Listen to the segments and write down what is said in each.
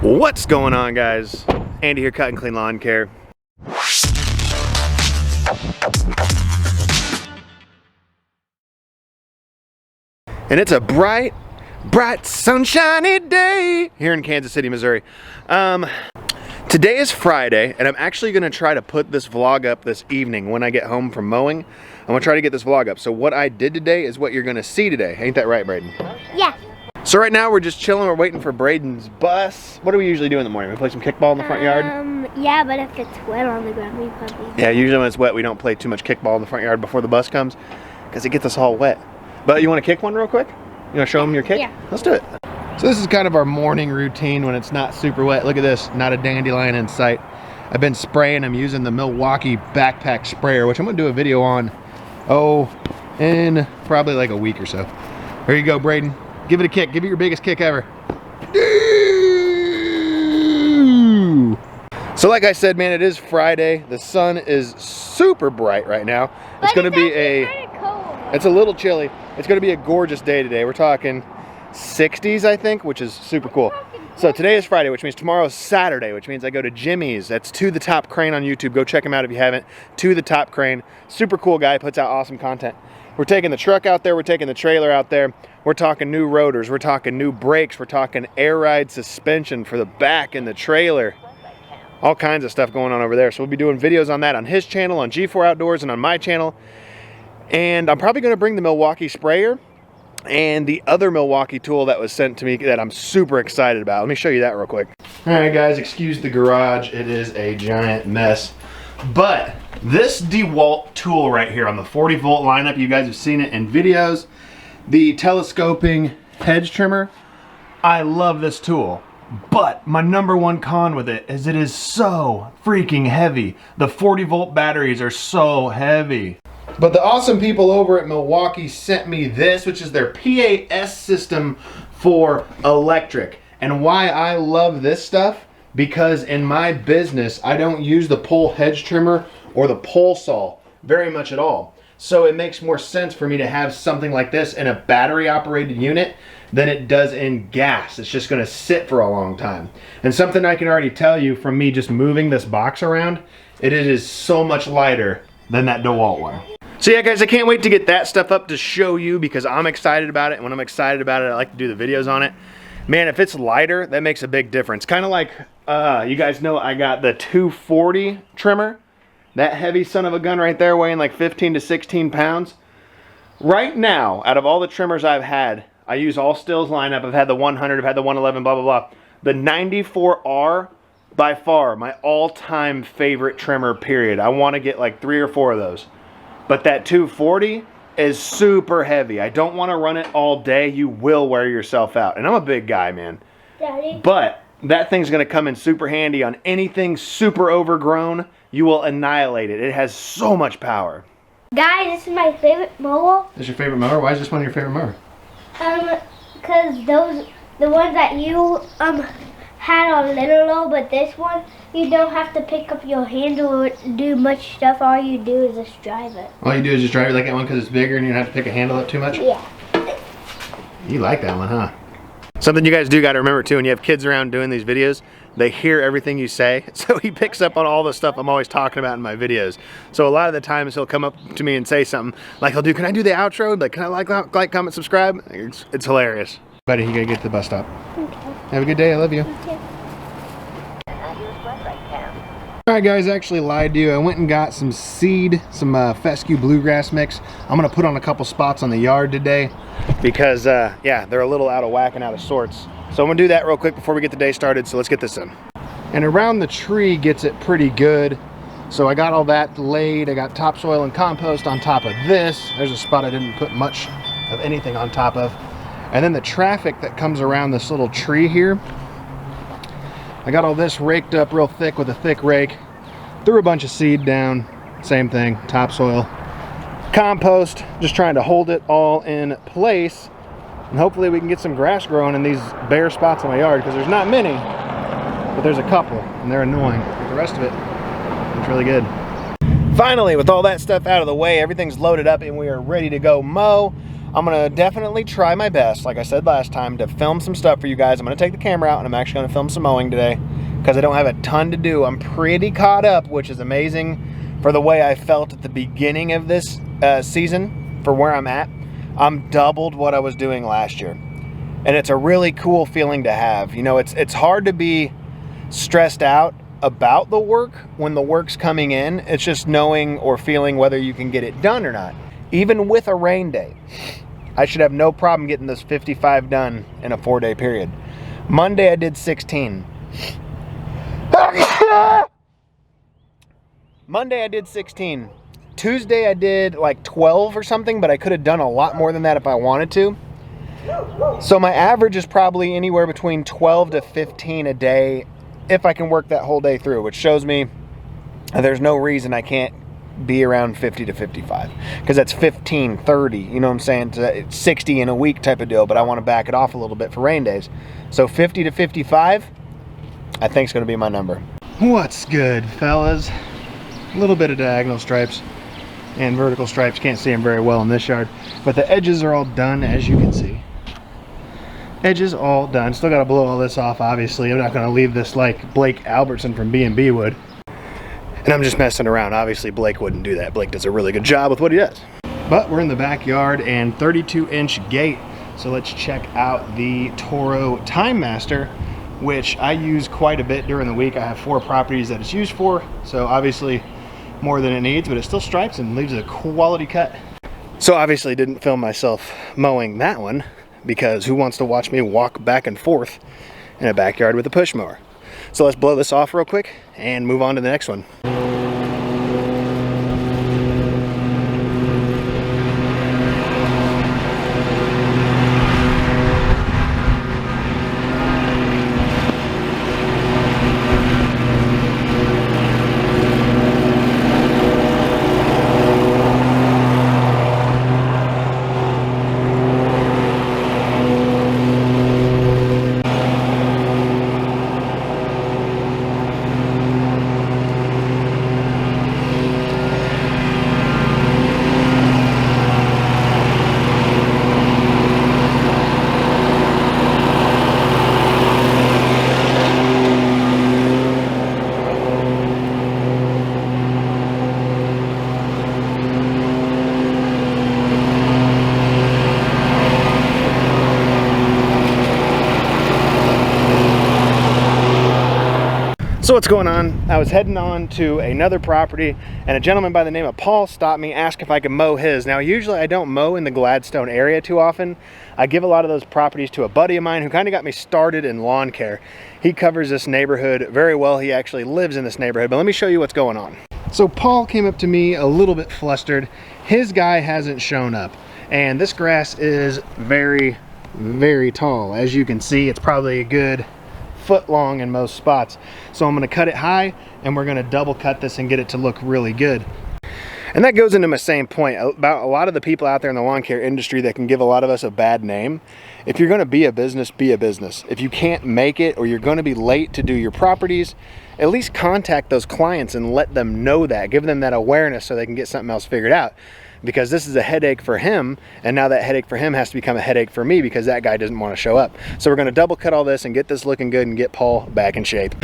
What's going on, guys? Andy here, Cut and Clean Lawn Care. And it's a bright, sunshiny day here in Kansas City, Missouri. Today is Friday, and I'm actually gonna try to put this vlog up this evening when I get home from mowing. I'm gonna try to get this vlog up. So what I did today is what you're gonna see today. Ain't that right, Braden? Yeah. So right now we're just chilling, we're waiting for Braden's bus. What do we usually do in the morning? We play some kickball in the front yard? Yeah, but if it's wet on the ground, we probably... Yeah, usually when it's wet, we don't play too much kickball in the front yard before the bus comes, because it gets us all wet. But you wanna kick one real quick? You wanna show them your kick? Yeah. Let's do it. So this is kind of our morning routine when it's not super wet. Look at this, not a dandelion in sight. I've been spraying, I'm using the Milwaukee backpack sprayer, which I'm gonna do a video on, in probably like a week or so. Here you go, Braden. Give it a kick. Give it your biggest kick ever. So like I said, man, it is Friday. The sun is super bright right now. It's going to be it's a little chilly. It's going to be a gorgeous day today. We're talking 60s, I think, which is super cool. So today is Friday, which means tomorrow is Saturday, which means I go to Jimmy's. That's To The Top Crane on YouTube. Go check him out if you haven't. To The Top Crane. Super cool guy. Puts out awesome content. We're taking the truck out there. We're taking the trailer out there. We're talking new rotors. We're talking new brakes. We're talking air ride suspension for the back in the trailer. All kinds of stuff going on over there. So we'll be doing videos on that on his channel, on G4 Outdoors, and on my channel. And I'm probably going to bring the Milwaukee sprayer and the other Milwaukee tool that was sent to me that I'm super excited about. Let me show you that real quick. All right, guys, excuse the garage. It is a giant mess. But this DeWalt tool right here on the 40-volt lineup, you guys have seen it in videos. The telescoping hedge trimmer, I love this tool. But my number one con with it is it is so freaking heavy. The 40-volt batteries are so heavy. But the awesome people over at Milwaukee sent me this, which is their PAS system for electric. And why I love this stuff, because in my business, I don't use the pole hedge trimmer or the pole saw very much at all. So it makes more sense for me to have something like this in a battery operated unit than it does in gas. It's just gonna sit for a long time. And something I can already tell you from me just moving this box around, it is so much lighter than that DeWalt one. So yeah, guys, I can't wait to get that stuff up to show you because I'm excited about it. And when I'm excited about it, I like to do the videos on it. Man, if it's lighter, that makes a big difference. Kind of like, you guys know I got the 240 trimmer. That heavy son of a gun right there weighing like 15 to 16 pounds. Right now, out of all the trimmers I've had, I use all Stihl's lineup. I've had the 100, I've had the 111, blah, blah, blah. The 94R, by far, my all-time favorite trimmer, period. I want to get like 3 or 4 of those. But that 240 is super heavy. I don't want to run it all day. You will wear yourself out. And I'm a big guy, man. Daddy? But that thing's going to come in super handy on anything super overgrown. You will annihilate it. It has so much power. Guys, this is my favorite mower. This is your favorite mower? Why is this one your favorite mower? Because the ones that you had are a little low, but this one, you don't have to pick up your handle or do much stuff. All you do is just drive it. All you do is just drive it like that one because it's bigger and you don't have to pick a handle up too much? Yeah. You like that one, huh? Something you guys do got to remember too, when you have kids around doing these videos, they hear everything you say. So he picks up on all the stuff I'm always talking about in my videos. So a lot of the times he'll come up to me and say something like he'll do, can I do the outro? Like, can I like, comment, subscribe? It's hilarious. Buddy, you gotta get to the bus stop. Okay. Have a good day, I love you. Okay. Alright guys, I actually lied to you. I went and got some seed, some fescue bluegrass mix. I'm gonna put on a couple spots on the yard today because yeah, they're a little out of whack and out of sorts. So I'm gonna do that real quick before we get the day started, so let's get this in. And around the tree gets it pretty good. So I got all that laid. I got topsoil and compost on top of this. There's a spot I didn't put much of anything on top of. And then the traffic that comes around this little tree here, I got all this raked up real thick with a thick rake. Threw a bunch of seed down, same thing, topsoil. Compost, just trying to hold it all in place. And hopefully we can get some grass growing in these bare spots in my yard, because there's not many, but there's a couple, and they're annoying. But the rest of it looks really good. Finally, with all that stuff out of the way, everything's loaded up and we are ready to go mow. I'm gonna definitely try my best, like I said last time, to film some stuff for you guys. I'm gonna take the camera out and I'm actually gonna film some mowing today because I don't have a ton to do. I'm pretty caught up, which is amazing for the way I felt at the beginning of this season for where I'm at. I'm doubled what I was doing last year. And it's a really cool feeling to have. You know, it's hard to be stressed out about the work when the work's coming in. It's just knowing or feeling whether you can get it done or not. Even with a rain day, I should have no problem getting this 55 done in a 4-day period. Monday I did 16. Monday I did 16. Tuesday I did like 12 or something, but I could have done a lot more than that if I wanted to. So my average is probably anywhere between 12 to 15 a day if I can work that whole day through, which shows me there's no reason I can't be around 50 to 55, because that's 15, 30, you know what I'm saying? It's 60 in a week type of deal, but I want to back it off a little bit for rain days. So 50 to 55, I think is going to be my number. What's good, fellas? A little bit of diagonal stripes and vertical stripes. Can't see them very well in this yard, but the edges are all done, as you can see. Edges all done. Still got to blow all this off, obviously. I'm not going to leave this like Blake Albertson from B&B would. And I'm just messing around. Obviously, Blake wouldn't do that. Blake does a really good job with what he does. But we're in the backyard and 32-inch gate. So let's check out the Toro Time Master, which I use quite a bit during the week. I have 4 properties that it's used for. So obviously more than it needs, but it still stripes and leaves a quality cut. So obviously didn't film myself mowing that one, because who wants to watch me walk back and forth in a backyard with a push mower? So let's blow this off real quick and move on to the next one. So what's going on? I was heading on to another property and a gentleman by the name of Paul stopped me, asked if I could mow his. Now usually I don't mow in the Gladstone area too often. I give a lot of those properties to a buddy of mine who kind of got me started in lawn care. He covers this neighborhood very well. He actually lives in this neighborhood, but let me show you what's going on. So Paul came up to me a little bit flustered. His guy hasn't shown up and this grass is very, very tall. As you can see, it's probably a good foot long in most spots. So I'm going to cut it high and we're going to double cut this and get it to look really good. And that goes into my same point about a lot of the people out there in the lawn care industry that can give a lot of us a bad name. If you're going to be a business, be a business. If you can't make it or you're going to be late to do your properties, at least contact those clients and let them know that. Give them that awareness so they can get something else figured out. Because this is a headache for him, and now that headache for him has to become a headache for me because that guy doesn't want to show up. So we're going to double cut all this and get this looking good and get Paul back in shape.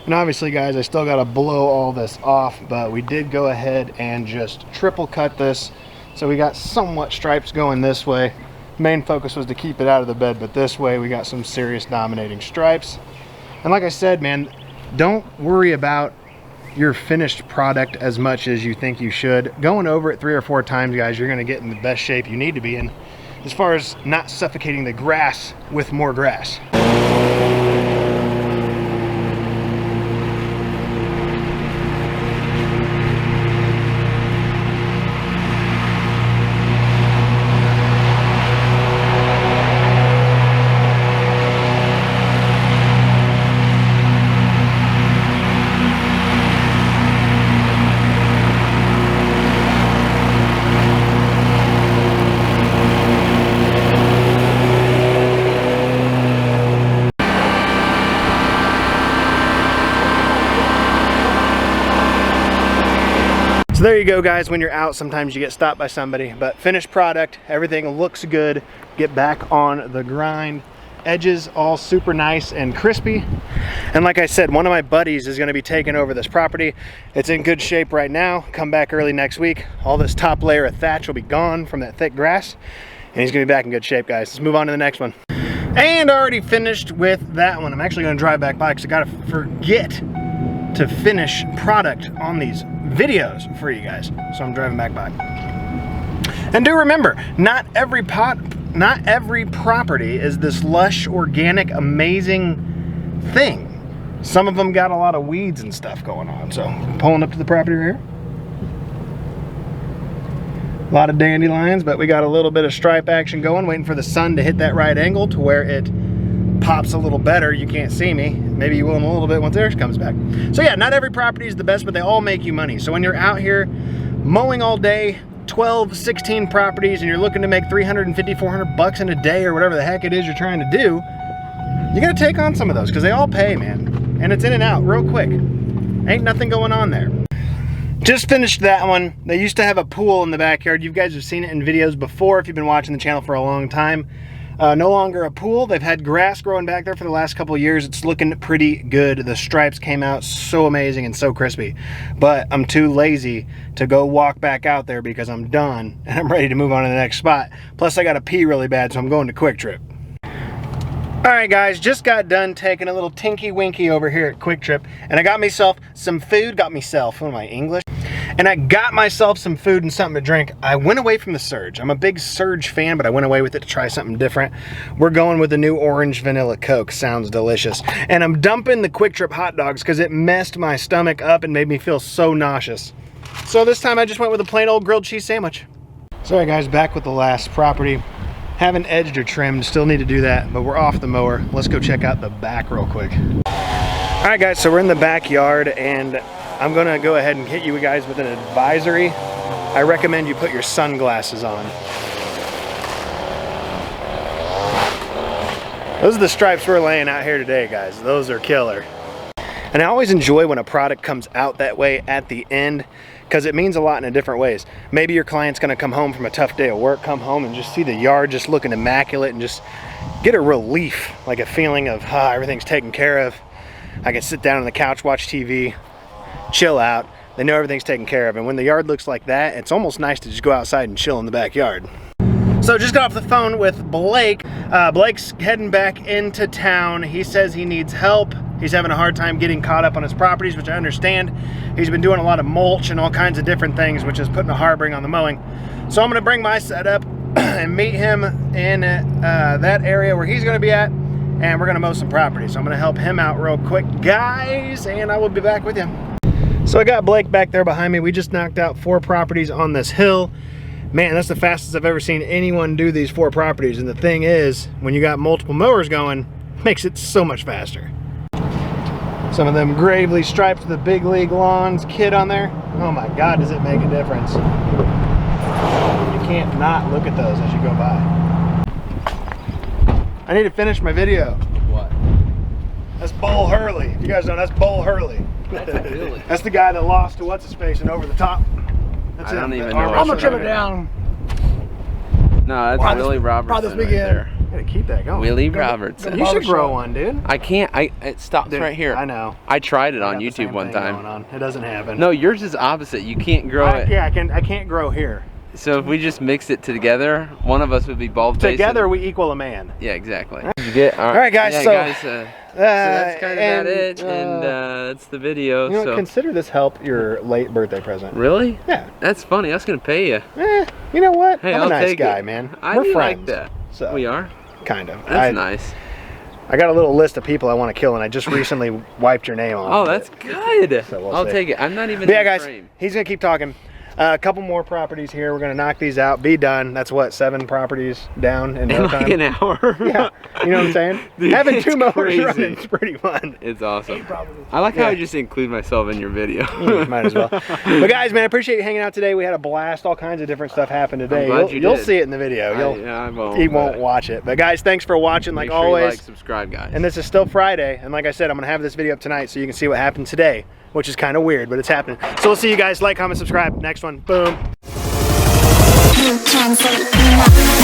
And obviously guys, I still got to blow all this off, but we did go ahead and just triple cut this. So we got somewhat stripes going this way. Main focus was to keep it out of the bed, but this way we got some serious dominating stripes. And like I said, man, don't worry about your finished product as much as you think you should. Going over it 3 or 4 times, guys, you're gonna get in the best shape you need to be in as far as not suffocating the grass with more grass. So there you go, guys. When you're out, sometimes you get stopped by somebody, but finished product, everything looks good. Get back on the grind. Edges all super nice and crispy. And like I said, one of my buddies is gonna be taking over this property. It's in good shape right now. Come back early next week. All this top layer of thatch will be gone from that thick grass, and he's gonna be back in good shape, guys. Let's move on to the next one. And already finished with that one. I'm actually gonna drive back by because I gotta forget to finish product on these videos for you guys. So I'm driving back by. And do remember, not every property is this lush, organic, amazing thing. Some of them got a lot of weeds and stuff going on. So pulling up to the property right here. A lot of dandelions, but we got a little bit of stripe action going, waiting for the sun to hit that right angle to where it pops a little better. You can't see me. Maybe you will in a little bit once theirs comes back. So yeah, not every property is the best, but they all make you money. So when you're out here mowing all day, 12, 16 properties, and you're looking to make 350, 400 bucks in a day or whatever the heck it is you're trying to do, you gotta take on some of those because they all pay, man. And it's in and out real quick. Ain't nothing going on there. Just finished that one. They used to have a pool in the backyard. You guys have seen it in videos before if you've been watching the channel for a long time. No longer a pool. They've had grass growing back there for the last couple of years. It's looking pretty good. The stripes came out so amazing and so crispy. But I'm too lazy to go walk back out there because I'm done and I'm ready to move on to the next spot. Plus I gotta pee really bad, so I'm going to Quick Trip. Alright guys, just got done taking a little tinky winky over here at Quick Trip, and I got myself some food, what am I, English? And I got myself some food and something to drink. I went away from the Surge. I'm a big Surge fan, but I went away with it to try something different. We're going with the new orange vanilla Coke. Sounds delicious. And I'm dumping the Quick Trip hot dogs because it messed my stomach up and made me feel so nauseous. So this time I just went with a plain old grilled cheese sandwich. Sorry guys, back with the last property. Haven't edged or trimmed, still need to do that, but we're off the mower. Let's go check out the back real quick. All right guys, so we're in the backyard and I'm gonna go ahead and hit you guys with an advisory. I recommend you put your sunglasses on. Those are the stripes we're laying out here today, guys. Those are killer. And I always enjoy when a product comes out that way at the end because it means a lot in different ways. Maybe your client's gonna come home from a tough day of work, come home and just see the yard just looking immaculate and just get a relief, like a feeling of, everything's taken care of. I can sit down on the couch, watch TV, chill out. They know everything's taken care of. And when the yard looks like that, it's almost nice to just go outside and chill in the backyard. So just got off the phone with Blake. Blake's heading back into town. He says he needs help. He's having a hard time getting caught up on his properties, which I understand. He's been doing a lot of mulch and all kinds of different things, which is putting a harboring on the mowing. So I'm gonna bring my setup and meet him in that area where he's gonna be at, and we're gonna mow some property. So I'm gonna help him out real quick, guys, and I will be back with you. So I got Blake back there behind me. We just knocked out 4 properties on this hill. Man, that's the fastest I've ever seen anyone do these 4 properties. And the thing is, when you got multiple mowers going, it makes it so much faster. Some of them gravely striped the big league lawns kit on there. Oh my God, does it make a difference. You can't not look at those as you go by. I need to finish my video. What? That's Bull Hurley. If you guys know, that's Bull Hurley. Really? That's the guy that lost to what's-his-face and over the top. That's I don't him. even know. I'm gonna trim it down. No, that's Willie Robertson right there. Gotta keep that going. Willie Robertson. You should grow one, dude. I can't. It stops Dude, right here. I know. I tried it I on got the YouTube same one thing time. going on. It doesn't happen. No, yours is opposite. You can't grow it. Yeah, I can't grow here. So if we just mix it together, one of us would be bald faced. Together we equal a man. Yeah, exactly. Did you get? All right, guys. Yeah, so guys, that's kind of about it, and that's the video. You know, so consider this help your late birthday present. really? Yeah. That's funny. I was gonna pay you. You know what? Hey, I'm a I'll nice take guy, it. man. I We're do friends. like that. So We are. kind of. That's nice. I got a little list of people I want to kill, and I just recently wiped your name off. Oh, that's good. So we'll I'll see. take it. I'm not even. But yeah, in the guys, frame. he's gonna keep talking. A couple more properties here. We're gonna knock these out, be done. That's what, 7 properties down in no In like time. an hour. Yeah, you know what I'm saying? Dude, Having it's 2 mowers crazy. running is pretty fun. It's awesome. I like how I just include myself in your video. Might as well. But guys, man, I appreciate you hanging out today. We had a blast. All kinds of different stuff happened today. glad You'll did. see it in the video. I won't. He won't watch it. But guys, thanks for watching. Like Make sure always. you like, subscribe, guys. And this is still Friday, and like I said, I'm gonna have this video up tonight so you can see what happened today, which is kind of weird, but it's happening. So we'll see you guys. Like, comment, subscribe. Next one. Boom. You can say no.